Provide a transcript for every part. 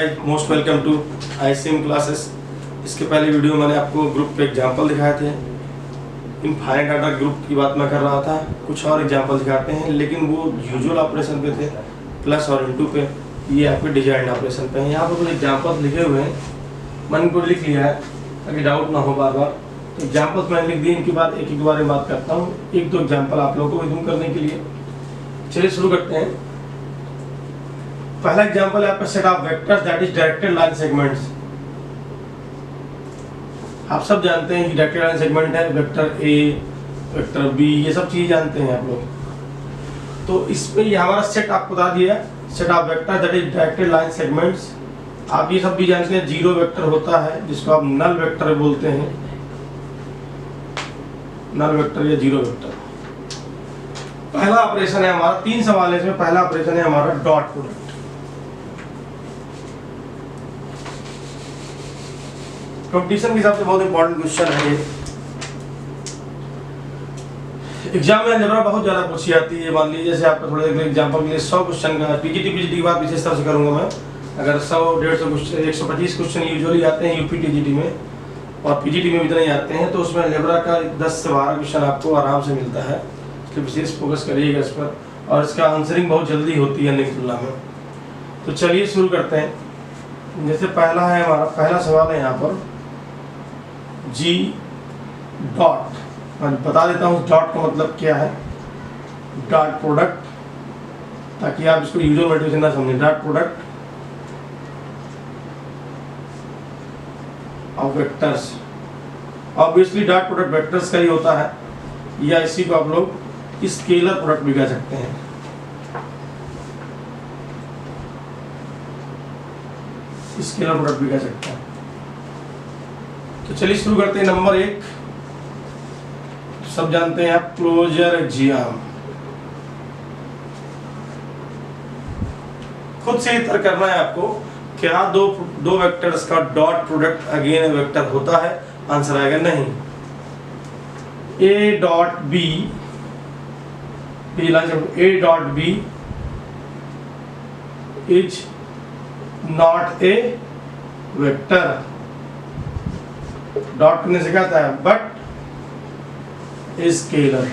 Guys, most welcome to ICM classes. इसके पहले video मैंने आपको ग्रुप पे एग्जांपल दिखाए थे। इन फाइनाइट डाटा ग्रुप की बात मैं कर रहा था। कुछ और एग्जांपल दिखाते हैं, लेकिन वो यूजुअल ऑपरेशन पे थे, प्लस और इनटू पे। ये आपके डिजाइन ऑपरेशन पे हैं। यहाँ पर कुछ एग्जांपल्स लिखे हुए हैं, मैंने इनको लिख लिया है ताकि डाउट ना हो बार बार। तो एग्जाम्पल्स मैंने लिख दिए, इनके बाद एक एक बारे में बात करता हूँ, एक दो एग्जाम्पल आप लोगों को रिज्यूम करने के लिए। चलिए शुरू करते हैं। पहला एग्जांपल है आपका set of vectors that is directed line segments. आप सब जानते हैं कि डायरेक्टेड लाइन सेगमेंट है, वेक्टर ए, वेक्टर बी, ये सब चीज जानते हैं आप लोग। तो इसमें ये हमारा सेट आपको बता दिया, set of vectors that is directed line segments. आप ये सब भी जानते हैं, जीरो वेक्टर होता है जिसको आप नल वेक्टर बोलते हैं, नल वेक्टर या जीरो वेक्टर। पहला ऑपरेशन है हमारा, 3 सवाल है इसमें। पहला ऑपरेशन है हमारा डॉट प्रोडक्ट। कंपटीशन के हिसाब से बहुत इंपॉर्टेंट क्वेश्चन है ये। एग्जाम में अलजेब्रा बहुत ज्यादा पूछी जाती है। मान लीजिए जैसे आपका थोड़ा एग्जांपल के लिए 100 क्वेश्चन का पीजीटी की बात विशेष तरह से करूंगा मैं। अगर 100, 150 क्वेश्चन, 125 क्वेश्चन यूजुअली आते हैं यूपी टीजीटी में, और पीजीटी में भी इतने ही आते हैं, तो उसमें अलजेब्रा का 10 से 12 क्वेश्चन आपको आराम से मिलता है। इसलिए विशेष फोकस करिएगा इस पर, और इसका आंसरिंग बहुत जल्दी होती है अन्य तुलना में। तो चलिए शुरू करते हैं। जैसे पहला है हमारा, पहला सवाल है यहाँ पर जी डॉट। मैं बता देता हूँ डॉट का मतलब क्या है। डॉट प्रोडक्ट, ताकि आप इसको यूजुअल नोटेशन ना समझें। Dot product of vectors, obviously dot product vectors का ही होता है, या इसी को आप लोग स्केलर प्रोडक्ट भी कह सकते हैं। स्केलर प्रोडक्ट भी कह सकते हैं। तो चलिए शुरू करते हैं। नंबर 1 सब जानते हैं आप, क्लोजर एक्सियम। खुद से ही तर्क करना है आपको, क्या दो वेक्टर्स का डॉट प्रोडक्ट अगेन वेक्टर होता है? आंसर आएगा नहीं। A dot B, A dot B is not a vector. Dot करने से क्या आता है? But scalar.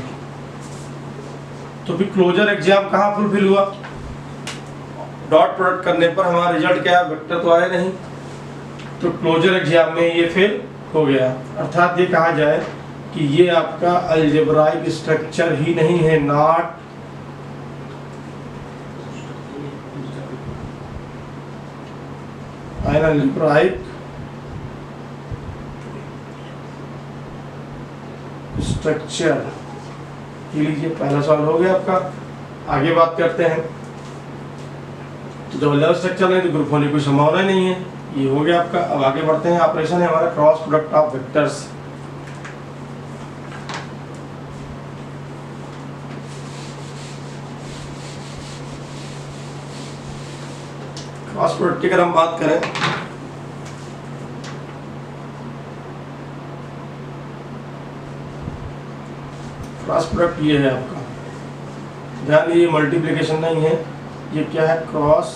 तो भी क्लोजर एग्जाम कहाँ फुलफिल हुआ? डॉट प्रोडक्ट करने पर हमारा रिजल्ट क्या है? वेक्टर तो आया नहीं। तो क्लोजर एग्जाम में ये फेल हो गया। अर्थात ये कहा जाए कि ये आपका अलजेब्राइक स्ट्रक्चर ही नहीं है, नॉट एन अलजेब्राइक स्ट्रक्चर। ये लीजिए, पहला सवाल हो गया आपका। आगे बात करते हैं। तो जब अलजेब्राइक स्ट्रक्चर नहीं तो ग्रुप होने की कोई संभावना नहीं है। ये हो गया आपका। अब आगे बढ़ते हैं। ऑपरेशन है हमारा cross product of vectors. Cross product की अगर हम बात करें, क्रॉस प्रोडक्ट ये है आपका, ध्यान दीजिए मल्टीप्लिकेशन नहीं है, ये क्या है? Cross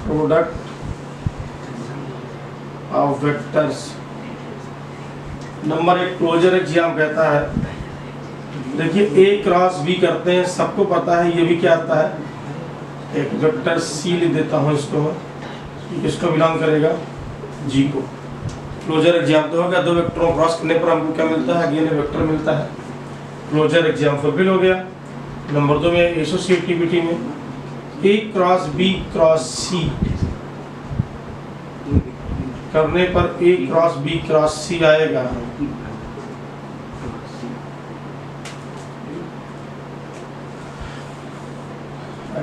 product of vectors. Number 1 closure exam कहता है, देखिए ए क्रॉस बी करते हैं, सबको पता है ये भी क्या आता है? एक वेक्टर सी लिख देता हूँ इसको मैं, किसको बिलोंग करेगा? जी को। क्लोजर एग्जाम तो होगा, दो वेक्टरों क्रॉस करने पर हमको क्या मिलता है? अगेन वेक्टर मिलता है। क्लोजर एग्जाम फुलफिल हो गया। नंबर 2 में एसोसिएटिविटी में ए क्रॉस बी क्रॉस सी करने पर ए क्रॉस बी क्रॉस सी आएगा।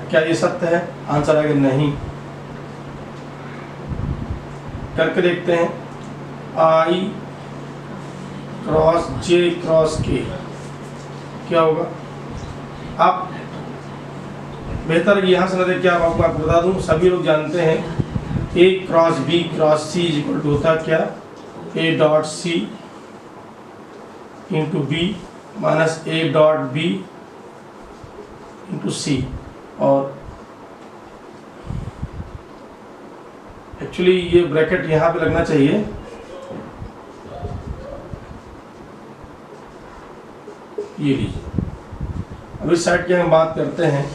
क्या ये सत्य है? आंसर आएगा नहीं। करके देखते हैं। आई क्रॉस जे क्रॉस के क्या होगा? आप बेहतर यहाँ से न देख के आपको बता दूं, सभी लोग जानते हैं A cross B cross C is equal to होता क्या? A dot C into B minus A dot B into C. और एक्चुअली ये ब्रैकेट यहाँ पे लगना चाहिए, ये लीजिए। अब इस साइड की हम बात करते हैं।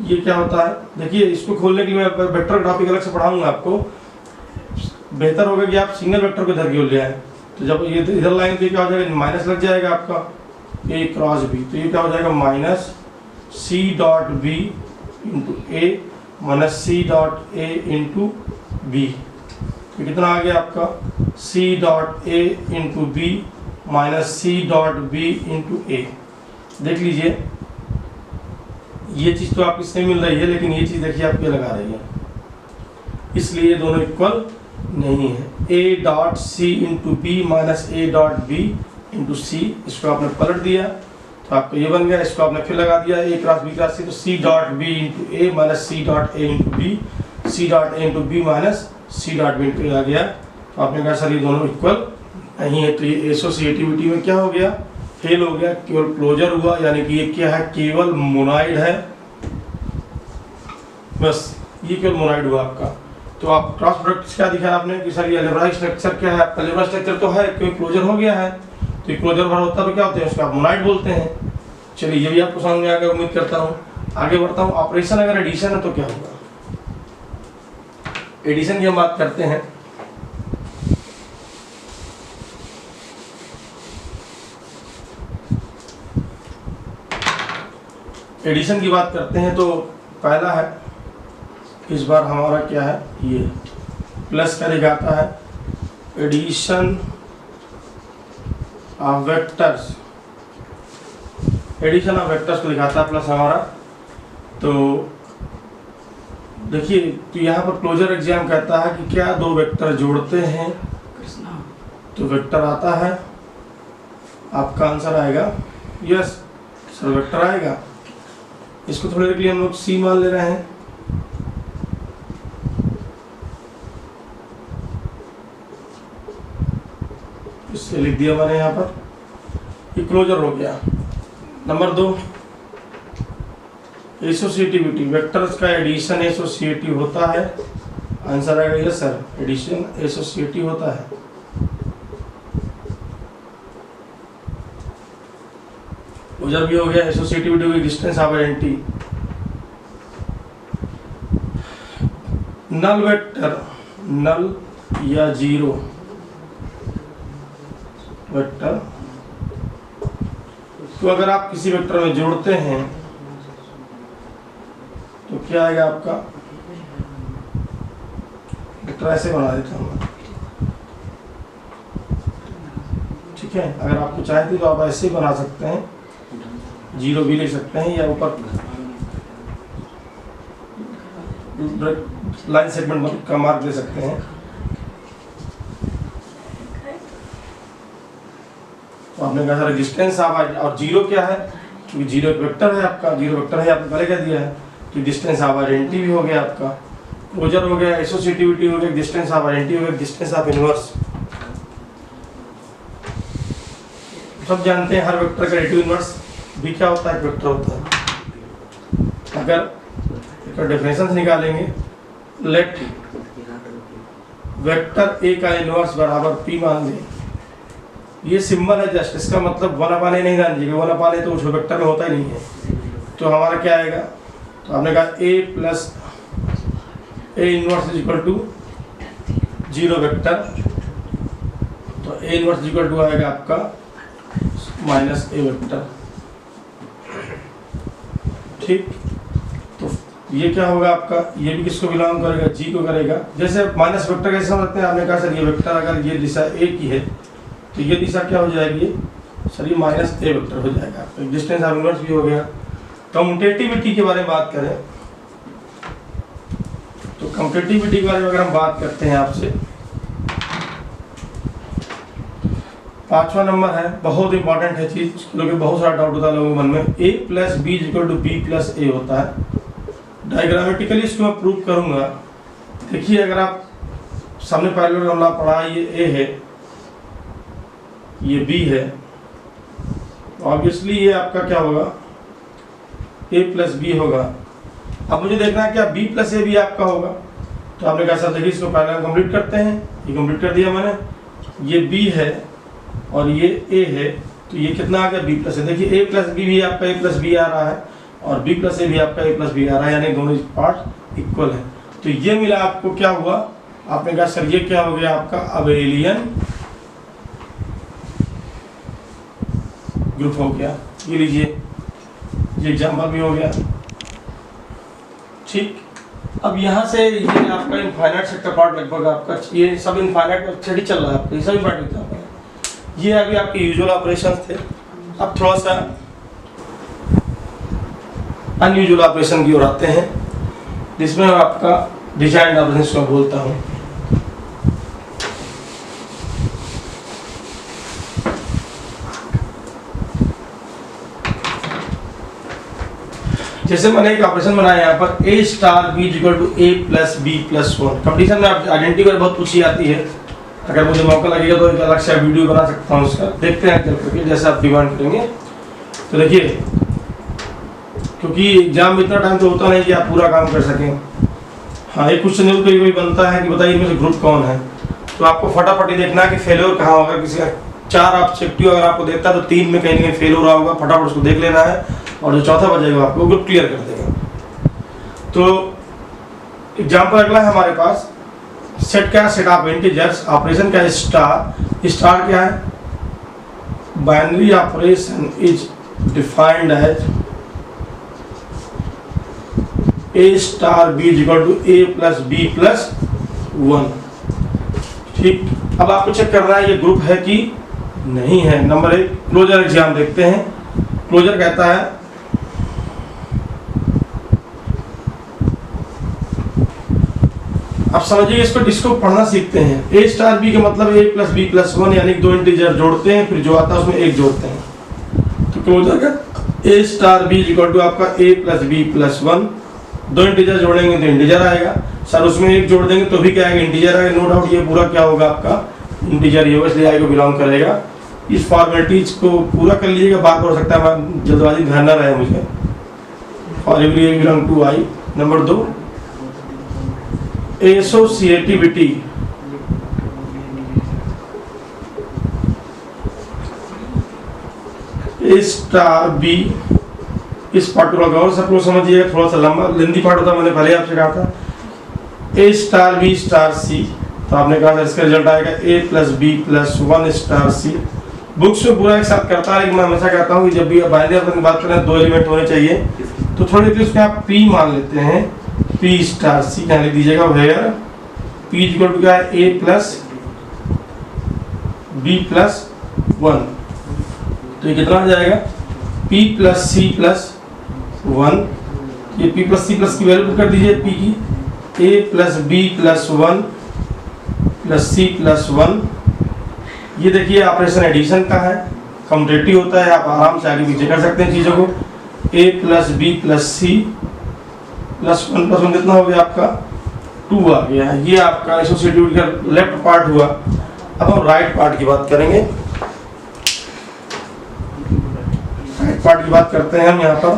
ये क्या होता है, देखिए इसको खोलने के लिए मैं वेक्टर टॉपिक अलग से पढ़ाऊंगा आपको। बेहतर होगा कि आप सिंगल वेक्टर को इधर की ले आए, तो जब ये इधर लाइन पे क्या हो जाएगा, माइनस लग जाएगा आपका ए क्रॉस बी, तो ये क्या हो जाएगा minus C dot B into A minus C dot A into B. तो कितना आ गया आपका C dot A into B minus C dot B into A. देख लीजिए ये चीज़ तो आपकी सेम मिल रही है, लेकिन ये चीज़ देखिए आपके लगा रही है, इसलिए दोनों इक्वल नहीं है। A dot C into B minus A dot B into C, इसको आपने पलट दिया तो आपको ये बन गया। इसको आपने फिर लगा दिया A cross B cross C, तो C dot B into A minus C dot A into B, C dot A into B minus C dot B into A आ गया। तो आपने कहा सर ये दोनों इक्वल नहीं है, तो ये एसोसिएटिविटी में क्या हो गया, फेल हो गया, केवल क्लोजर हुआ, यानी कि ये क्या है, केवल मोनाइड है, बस ये केवल मोनाइड हुआ आपका। तो आप क्रॉस प्रोडक्ट क्या दिखा आपने कि सर ये अलजेब्राइक स्ट्रक्चर क्या है, आपका अलजेब्राइक स्ट्रक्चर तो है क्योंकि क्लोजर हो गया है, तो ये क्लोजर भर होता तो क्या होते हैं, उसको आप मोनाइड बोलते हैं। चलिए ये भी आपको समझ में आ गया, उम्मीद करता हूँ। आगे बढ़ता हूँ। ऑपरेशन अगर एडिशन है तो क्या होगा, एडिशन की हम बात करते हैं। एडिशन की बात करते हैं तो पहला है, इस बार हमारा क्या है, ये प्लस का दिखाता है, addition of vectors, addition of vectors को दिखाता है प्लस हमारा। तो देखिए, तो यहाँ पर क्लोजर एग्जाम कहता है कि क्या दो वेक्टर जोड़ते हैं तो वेक्टर आता है, आपका आंसर आएगा यस सर, वेक्टर आएगा। इसको थोड़ी देर के लिए हम लोग सी मान ले रहे हैं। इससे लिख दिया मैंने यहाँ पर, ये क्लोजर हो गया। नंबर 2, एसोसिएटिविटी, वेक्टर्स का एडिशन एसोसिएटिव होता है, आंसर आएगा यस सर, एडिशन एसोसिएटिव होता है। क्लोजर भी हो गया, एसोसिएटिविटी हो गई, distance of identity. Null vector, null या जीरो वेक्टर, तो अगर आप किसी वेक्टर में जोड़ते हैं तो क्या आएगा आपका, वेक्टर ऐसे बना देता हूँ, ठीक है। अगर आपको चाहते तो आप ऐसे ही बना सकते हैं, जीरो भी ले सकते हैं या ऊपर लाइन सेगमेंट का मार्क दे सकते हैं। तो आपने कहा सर डिस्टेंस ऑफ, और जीरो क्या है, क्योंकि जीरो एक वेक्टर है आपका, जीरो वेक्टर है आपने पहले कह दिया है, तो डिस्टेंस ऑफ आइडेंटिटी भी हो गया आपका, क्लोजर हो गया, एसोसिएटिविटी हो गया, डिस्टेंस ऑफ आइडेंटिटी हो गया, डिस्टेंस ऑफ इनवर्स। सब जानते हैं हर वेक्टर का एडिटिव इनवर्स भी क्या होता है, एक वेक्टर होता है। अगर इसका डेफिनेशन निकालेंगे, लेट वेक्टर ए का इनवर्स बराबर पी मान लें, ये सिंबल है जस्ट, इसका मतलब वन अपान ए नहीं जान लीजिएगा, वन अपान ए तो उस वेक्टर में होता ही नहीं है। तो हमारा क्या आएगा, तो आपने कहा A plus A inverse is equal to zero vector, तो A inverse is equal to आएगा आपका माइनस ए वेक्टर, ठीक। तो ये क्या होगा आपका, ये भी किसको बिलोंग करेगा, जी को करेगा। जैसे माइनस वेक्टर कैसे समझते हैं, आपने कहा सर ये वेक्टर अगर ये दिशा ए की है तो ये दिशा क्या हो जाएगी सर, ये माइनस ए वेक्टर हो जाएगा। तो डिस्टेंस ऑफ इनवर्स भी हो गया। कम्यूटेटिविटी के बारे में बात करें तो कम्यूटेटिविटी के बारे में अगर हम बात करते हैं आपसे, 5वां नंबर है, बहुत इंपॉर्टेंट है चीज, क्योंकि बहुत सारा डाउट होता है लोगों के मन में। A plus B equal to B plus A होता है। डायग्रामेटिकली इसको मैं प्रूव करूंगा। देखिए, अगर आप सामने पैरेलल हमला पढ़ा, ये ए है, ये बी है, तो ऑब्वियसली ये आपका क्या होगा, ए प्लस बी होगा। अब मुझे देखना है क्या बी प्लस ए भी आपका होगा। तो आपने कहा सर देखिए इसको पहले कंप्लीट करते हैं, ये कंप्लीट कर दिया मैंने, ये बी है और ये ए है, तो ये कितना आ गया बी प्लस ए। देखिए ए प्लस बी भी आपका ए प्लस बी आ रहा है और बी प्लस ए भी आपका ए प्लस बी आ रहा है, यानी दोनों पार्ट इक्वल है। तो ये मिला आपको क्या हुआ, आपने कहा सर ये क्या हो गया आपका अबेलियन ग्रुप हो गया। ये लीजिए ये एग्जाम्पल भी हो गया। ठीक, अब यहाँ से ये आपका इनफाइनाइट सेक्टर पार्ट लगभग आपका ये सब इनफाइनाइट थ्रेड चल रहा है आपका, ये सभी पार्ट एग्जाम्पल है। ये अभी आपके यूजुअल ऑपरेशन थे। अब थोड़ा सा अनयूजुअल ऑपरेशन की ओर आते हैं, जिसमें आपका डिजाइन ऑपरेशन को बोलता हूँ। जैसे मैंने एक ऑपरेशन बनाया यहाँ पर a star b equal to a plus B plus one. Competition में आइडेंटिटी बहुत पूछी आती है, अगर मुझे मौका लगेगा तो एक अलग से वीडियो बना सकता हूँ उसका, देखते हैं चल करके जैसे आप डिमांड करेंगे। तो देखिए क्योंकि एग्जाम में इतना टाइम तो होता नहीं कि आप पूरा काम कर सकें। हाँ, एक क्वेश्चन जरूर कभी बनता है कि बताइए इनमें से ग्रुप कौन है, तो आपको फटाफट ही देखना है कि फेल्योर कहाँ होगा। किसी का 4 ऑब्जेक्टिव अगर आपको देता है तो 3 में कहीं ना कहीं फेल हो रहा होगा, फटाफट उसको देख लेना है और जो चौथा बचेगा आपको ग्रुप क्लियर कर देगा। तो एग्जाम्पल अगला है हमारे पास, सेट क्या है, सेट ऑफ इंटीजर्स, ऑपरेशन क्या है स्टार। स्टार क्या है, binary operation is defined as A star B equal to A plus B plus one. ठीक, अब आपको चेक करना है ये ग्रुप है कि नहीं है। नंबर 1 क्लोजर एग्जाम देखते हैं। क्लोजर कहता है आप समझिए इसको पढ़ना सीखते हैं। ए स्टार बी का मतलब ए प्लस बी प्लस वन, यानी 2 इंटीजर जोड़ते हैं फिर जो आता है उसमें 1 जोड़ते हैं। तो क्लोजर का A star B equal to आपका A plus B plus one, 2 integer जोड़ेंगे तो इंटीजर आएगा, सर उसमें 1 जोड़ देंगे तो भी क्या आएगा, इंटीजर आएगा। नो डाउट ये पूरा क्या होगा आपका इंटीजर ही होगा, इसलिए आई को बिलोंग करेगा। इस फॉर्मेलिटीज को पूरा कर लीजिएगा, बात हो सकता है जल्दबाजी ध्यान न रहे मुझे। और every belong to I. Number 2 associativity, A star B, इस पार्ट को और सब लोग समझिएगा, थोड़ा सा लंबा लेंदी पार्ट होता है, मैंने पहले आपसे कहा था। A star B star C, तो आपने कहा था इसका रिजल्ट आएगा A plus B plus one star C. Books में पूरा एक साथ करता है, लेकिन मैं हमेशा कहता हूँ कि जब भी बाइनरी ऑपरेशन की बात करें 2 एलिमेंट होने चाहिए, तो थोड़ी देर उसमें आप पी मान लेते हैं, पी स्टार सी यहाँ लिख दीजिएगा। वेयर पी इक्वल टू क्या है, A plus B plus one, तो ये कितना आ जाएगा, P plus C plus one. ये पी प्लस सी प्लस की वैल्यू कर दीजिए, पी की A plus B plus one plus C plus one. ये देखिए ऑपरेशन एडिशन का है, कम्यूटेटिव होता है, आप आराम से आगे पीछे कर सकते हैं चीज़ों को। A plus B plus C plus one कितना हो गया आपका 2 आ गया। ये आपका एसोसिएटिव का लेफ्ट पार्ट हुआ। अब हम राइट पार्ट की बात करेंगे। राइट पार्ट की बात करते हैं हम यहाँ पर।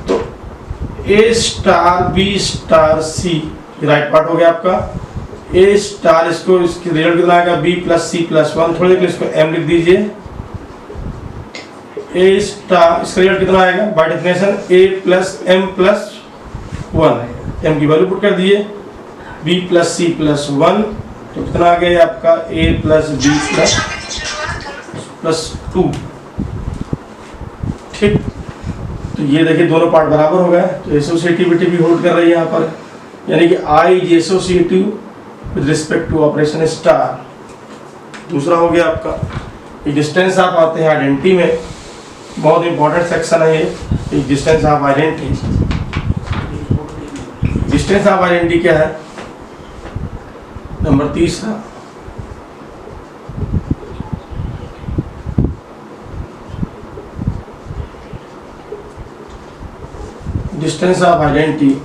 तो ए स्टार बी स्टार सी राइट पार्ट हो गया आपका। ए स्टार इसको इसकी रिजल्ट कितना आएगा, B plus C plus one, थोड़ी देर इसको एम लिख दीजिए। ए स्टार इसका रिजल्ट कितना आएगा, by definition A plus M plus one, M की वैल्यू पुट कर दिए, B plus C plus one, तो कितना आ गया आपका ए प्लस बी प्लस 2। ठीक, तो ये देखिए दोनों पार्ट बराबर हो गए, तो एसोसिएटिविटी भी होल्ड कर रही है यहाँ पर, यानी कि I is associative with respect to operation star. दूसरा हो गया आपका डिस्टेंस आप आते हैं आइडेंटिटी में, बहुत इंपॉर्टेंट सेक्शन है ये, distance of identity. Distance of identity क्या है, number 3 distance of identity.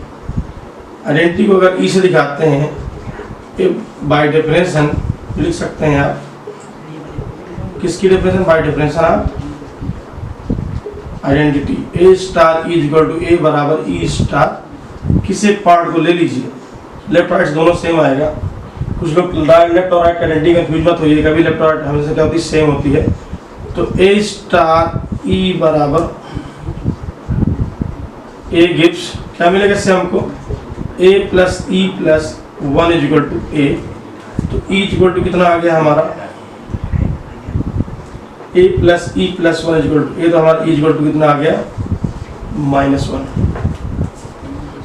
Identity को अगर ई से दिखाते हैं, बाय डेफिनेशन लिख सकते हैं आप, किसकी डेफिनेशन, बाय डेफिनेशन आप identity A star is equal to A बराबर ई स्टार, किसी पार्ट को ले लीजिए, लेफ्ट राइट दोनों सेम आएगा। कुछ लोग लेफ्ट और राइट आइडेंटिटी कंफ्यूज मत होइए, कभी लेफ्ट और राइट हमेशा क्या होती है, सेम होती है। तो ए स्टार ई बराबर ए गिव्स, क्या मिलेगा इससे हमको, A plus E plus 1 is equal to A. तो ई इज इक्वल टू कितना आ गया हमारा, A plus E plus 1 is equal to A, तो हमारा ई इज इक्वल टू कितना आ गया, -1।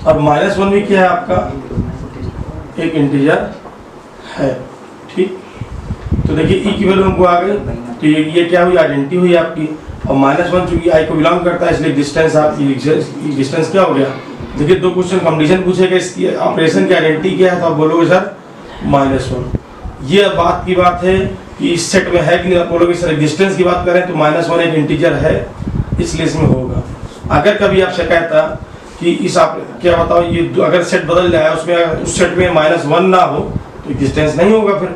और -1 भी क्या है आपका, एक इंटीजर है, ठीक। तो देखिए ई की वैल्यू हमको आ गई, तो ये क्या हुई, आइडेंटिटी हुई आपकी। और -1 चूंकि आई को बिलोंग करता है, इसलिए डिस्टेंस आप डिस्टेंस क्या हो गया। देखिए 2 क्वेश्चन कंडीशन पूछेगा, इसकी ऑपरेशन की आइडेंटिटी क्या है, तो आप बोलोगे सर -1। ये बात की बात है कि इस सेट में है कि नहीं, आप बोलोगे सर डिस्टेंस की बात करें तो -1 एक इंटीजर है, इसलिए इसमें होगा। अगर कभी आपसे कहता कि इस आप क्या बताओ, ये अगर सेट बदल जाए, उसमें उस सेट में -1 ना हो तो डिस्टेंस नहीं होगा फिर।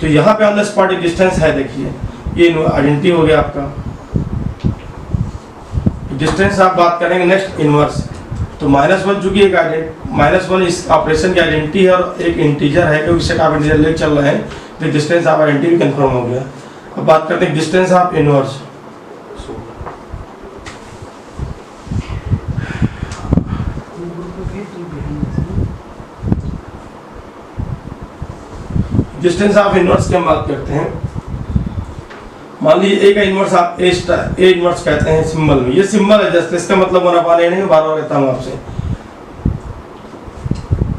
तो यहाँ पे ऑन द स्पॉट एक डिस्टेंस है, देखिए ये आइडेंटिटी हो गया आपका। डिस्टेंस आप बात करेंगे नेक्स्ट इनवर्स, तो -1 चूंकि एक -1 इस ऑपरेशन की आइडेंटिटी है और एक इंटीजर है, क्योंकि सेट आप इंटीजर लेके चल रहे हैं, तो डिस्टेंस आप आइडेंटिटी कंफर्म हो गया। अब बात करते हैं distance of inverse. Distance of inverse की हम बात करते हैं। मान लीजिए ए का इनवर्स आप ए इनवर्स कहते हैं सिंबल में, ये सिंबल है जस्ट, इसका मतलब बना पाने नहीं, बार बार कहता हूं आपसे।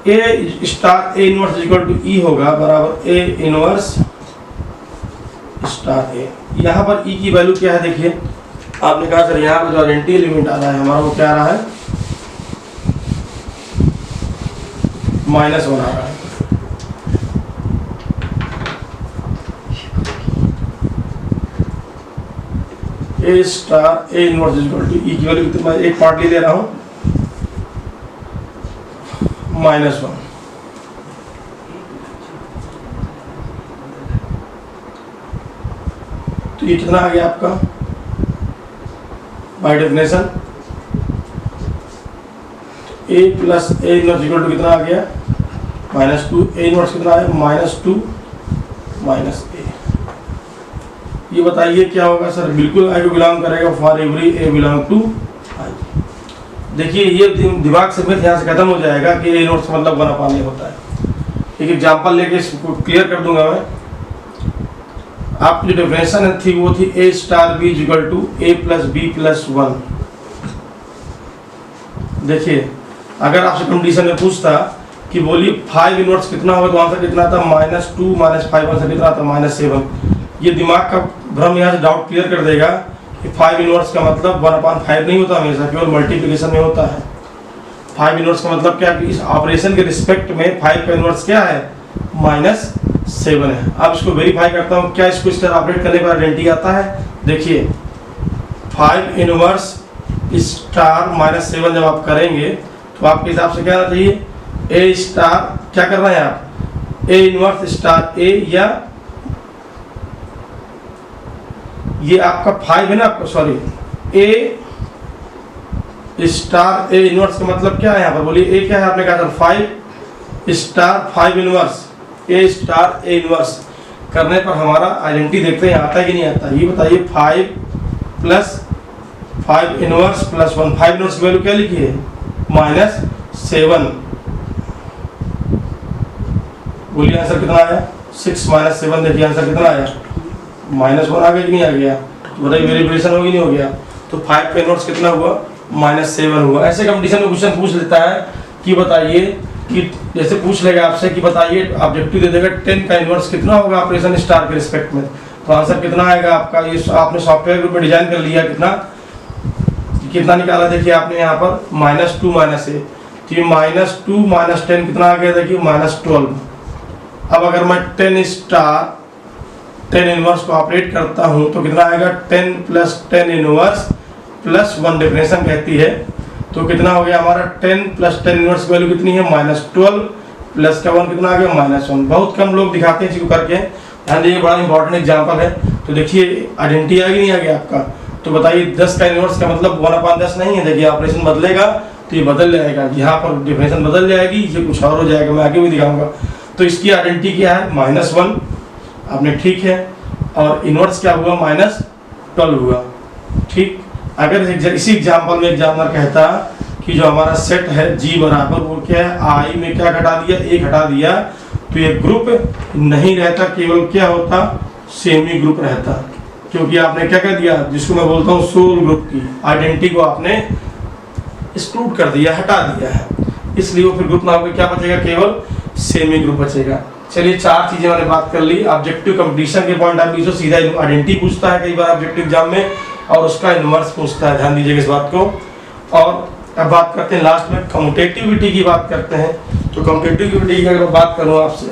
A star A inverse equal to E होगा बराबर ए इनवर्स स्टार ए। यहाँ पर ई की वैल्यू क्या है, देखिए आपने कहा सर यहाँ पर जो आइडेंटिटी एलिमेंट आ रहा है हमारा, वो क्या आ रहा है, -1 आ रहा है। A star A inverse equal to E की वैल्यू कितना, मैं एक पार्ट ले रहा हूं, -1। तो ये कितना आ गया आपका by definition, A plus A inverse equal to कितना आ गया, -2। ए इनवर्स कितना है, -2 - ए। ये बताइए क्या होगा सर, बिल्कुल आई को बिलोंग करेगा, for every A belong to I. देखिए ये दिमाग से मिथ यहाँ से खत्म हो जाएगा कि ए नोट्स मतलब बना पाने होता है। एक एग्जांपल लेके इसको क्लियर कर दूंगा मैं। आपकी जो डेफिनेशन थी वो थी A star B equal to A plus B plus 1। देखिए अगर आपसे कंडीशन में पूछता कि बोलिए 5 इनवर्स कितना होगा, तो आंसर कितना था, -2 - 5 आंसर कितना था, -7। ये दिमाग का भ्रम यहाँ से डाउट क्लियर कर देगा कि 5 इनवर्स का मतलब 1/5 नहीं होता, हमेशा केवल मल्टीप्लिकेशन में होता है। 5 इनवर्स का मतलब क्या कि इस ऑपरेशन के रिस्पेक्ट में 5 का इनवर्स क्या है, -7 है। अब इसको वेरीफाई करता हूँ, क्या इसको इस तरह ऑपरेट करने पर आइडेंटिटी आता है। देखिए 5 इनवर्स स्टार -7 जब आप करेंगे तो आपके हिसाब से क्या आना चाहिए, ए स्टार, क्या कर रहे हैं आप, ए इनवर्स स्टार ए, या ये आपका 5 है ना, आपको sorry A star A inverse का मतलब क्या है यहाँ पर, बोलिए ए क्या है, आपने कहा था 5 star 5 inverse, A star A inverse करने पर हमारा आइडेंटिटी देखते हैं आता है कि नहीं आता। ये बताइए 5 प्लस 5 इनवर्स प्लस 1, 5 इनवर्स की वैल्यू क्या लिखी है, -7। बोलिए आंसर कितना आया, 6 - 7। देखिए आंसर कितना आया, -1 आ गया कि नहीं आ गया, तो बताइए वेरिएशन हो कि नहीं हो गया। तो 5 का इनवर्स कितना हुआ, -7 हुआ। ऐसे कंडीशन में क्वेश्चन पूछ लेता है कि बताइए, कि जैसे पूछ लेगा आपसे कि बताइए, ऑब्जेक्टिव दे देगा 10 का इनवर्स कितना होगा ऑपरेशन स्टार के रिस्पेक्ट में, तो आंसर कितना आएगा आपका। ये आपने सॉफ्टवेयर ग्रुप में डिजाइन कर लिया, कितना निकाला, देखिए आपने यहाँ पर -2 - ए, तो ये -2 - 10 कितना आ गया, देखिए -12। अब अगर मैं 10 स्टार 10 इनवर्स को ऑपरेट करता हूं तो कितना आएगा, 10 + 10 इनवर्स प्लस 1 डेफिनेशन कहती है, तो कितना हो गया हमारा 10 + 10 इनवर्स की वैल्यू कितनी है, -12 प्लस का 1 कितना आ गया, -1। बहुत कम लोग दिखाते हैं इसको करके, ध्यान दीजिए, बड़ा इंपॉर्टेंट एग्जांपल है। तो देखिए आइडेंटिटी आ गई नहीं आ गया आपका, तो बताइए 10 का इनवर्स का मतलब 1/10 नहीं है। देखिए ऑपरेशन बदलेगा तो ये बदल जाएगा, यहाँ पर डिफरेंशियल बदल जाएगी, ये कुछ और हो जाएगा, मैं आगे भी दिखाऊंगा। तो इसकी आइडेंटिटी क्या है, -1 आपने ठीक है, और इनवर्स क्या हुआ -12 हुआ, ठीक। अगर इसी एग्जाम्पल में एग्जामिनर कहता कि जो हमारा सेट है G बराबर वो क्या है, I में क्या घटा दिया, 1 घटा दिया, तो ये ग्रुप नहीं रहता, केवल क्या होता, सेमी ग्रुप रहता, क्योंकि आपने क्या कर दिया, जिसको मैं बोलता हूँ सोल ग्रुप की आइडेंटिटी को आपने एक्सक्लूड कर दिया, हटा दिया है, इसलिए वो फिर ग्रुप नाम का क्या बचेगा, केवल सेमी ग्रुप बचेगा। चलिए 4 चीजें मैंने बात कर ली। ऑब्जेक्टिव कंपटीशन के पॉइंट ऑफ व्यू से सीधा आइडेंटिटी पूछता है कई बार ऑब्जेक्टिव एग्जाम में, और उसका इनवर्स पूछता है, ध्यान दीजिएगा इस बात को। और अब बात करते हैं लास्ट में कम्यूटेटिविटी की बात करते हैं। तो कम्यूटेटिविटी की अगर बात करूँ आपसे,